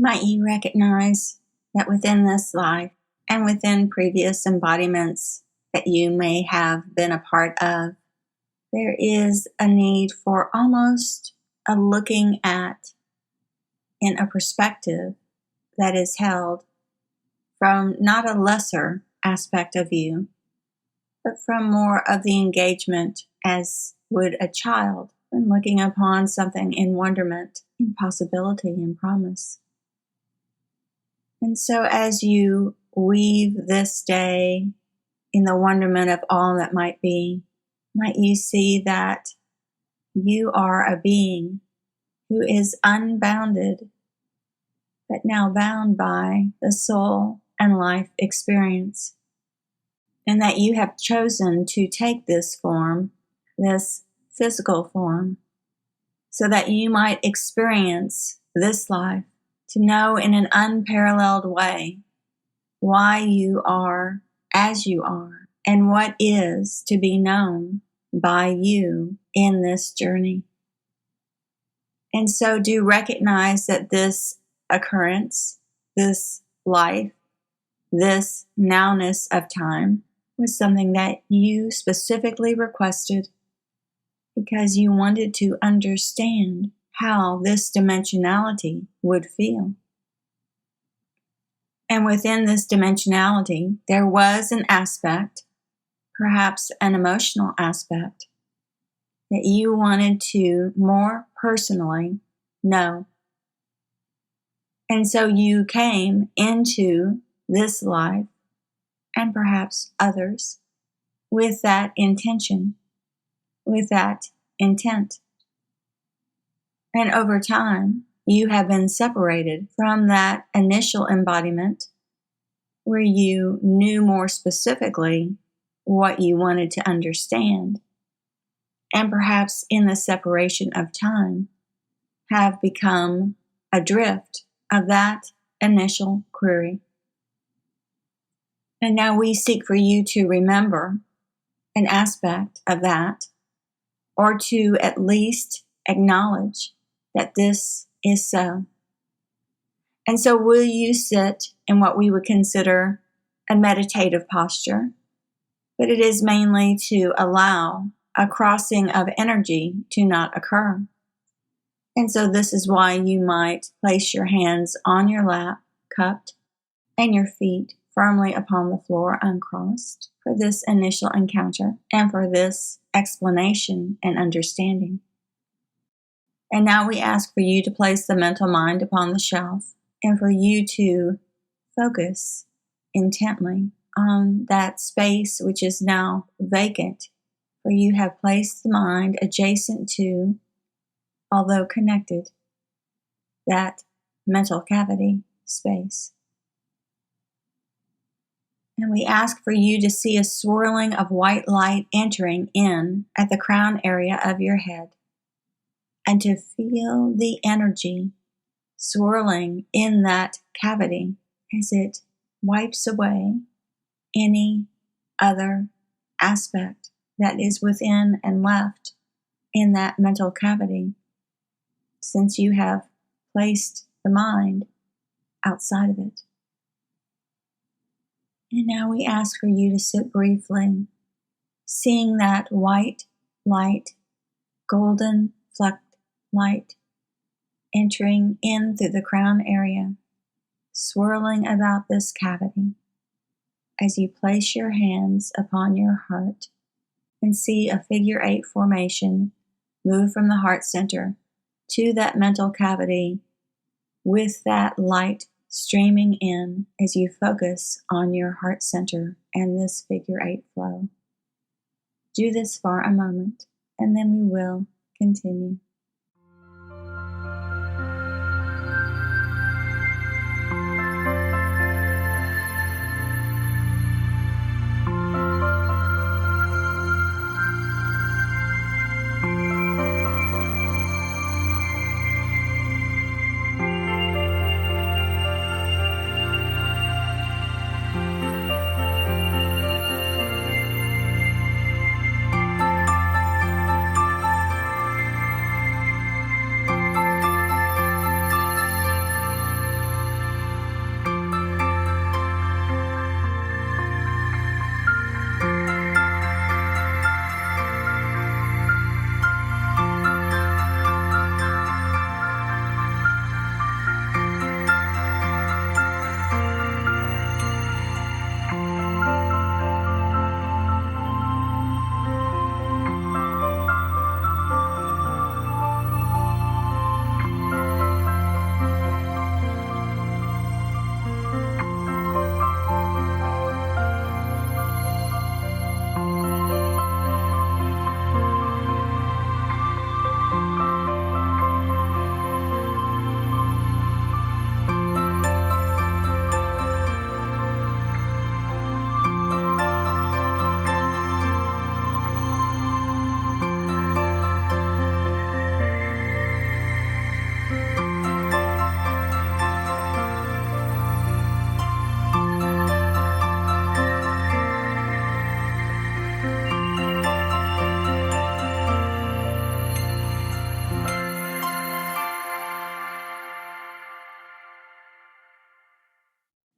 Might you recognize that within this life and within previous embodiments that you may have been a part of, there is a need for almost a looking at in a perspective that is held from not a lesser aspect of you, but from more of the engagement as would a child when looking upon something in wonderment, in possibility, and promise. And so as you weave this day in the wonderment of all that might be, might you see that you are a being who is unbounded, but now bound by the soul and life experience, and that you have chosen to take this form, this physical form, so that you might experience this life, to know in an unparalleled way why you are as you are and what is to be known by you in this journey. And so do recognize that this occurrence, this life, this nowness of time was something that you specifically requested because you wanted to understand how this dimensionality would feel. And within this dimensionality, there was an aspect, perhaps an emotional aspect, that you wanted to more personally know. And so you came into this life, and perhaps others, with that intention, with that intent. And over time, you have been separated from that initial embodiment where you knew more specifically what you wanted to understand. And perhaps in the separation of time, have become adrift of that initial query. And now we seek for you to remember an aspect of that, or to at least acknowledge that this is so. And so will you sit in what we would consider a meditative posture, but it is mainly to allow a crossing of energy to not occur. And so this is why you might place your hands on your lap, cupped, and your feet firmly upon the floor, uncrossed, for this initial encounter and for this explanation and understanding. And now we ask for you to place the mental mind upon the shelf and for you to focus intently on that space which is now vacant, for you have placed the mind adjacent to, although connected, that mental cavity space. And we ask for you to see a swirling of white light entering in at the crown area of your head, and to feel the energy swirling in that cavity as it wipes away any other aspect that is within and left in that mental cavity, since you have placed the mind outside of it. And now we ask for you to sit briefly, seeing that white light, golden flecked light, entering in through the crown area, swirling about this cavity, as you place your hands upon your heart and see a figure 8 formation move from the heart center to that mental cavity with that light streaming in as you focus on your heart center and this figure 8 flow. Do this for a moment, and then we will continue.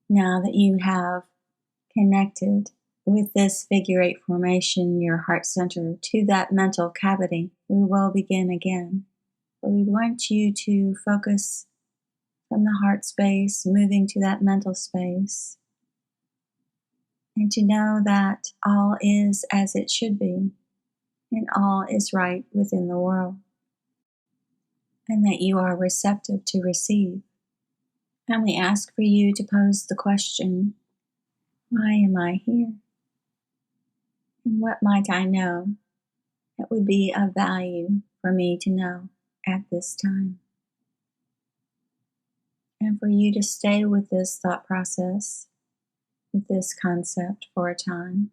Now that you have connected with this figure eight formation, your heart center, to that mental cavity, we will begin again. But we want you to focus from the heart space, moving to that mental space, and to know that all is as it should be, and all is right within the world, and that you are receptive to receive. And we ask for you to pose the question, why am I here? And what might I know that would be of value for me to know at this time? And for you to stay with this thought process, with this concept for a time,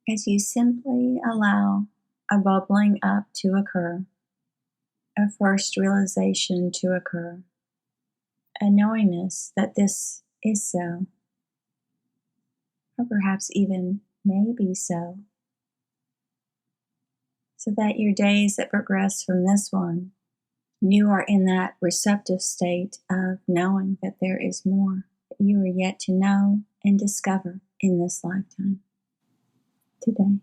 as you simply allow a bubbling up to occur, a first realization to occur, a knowingness that this is so, or perhaps even may be so that your days that progress from this one, you are in that receptive state of knowing that there is more that you are yet to know and discover in this lifetime today.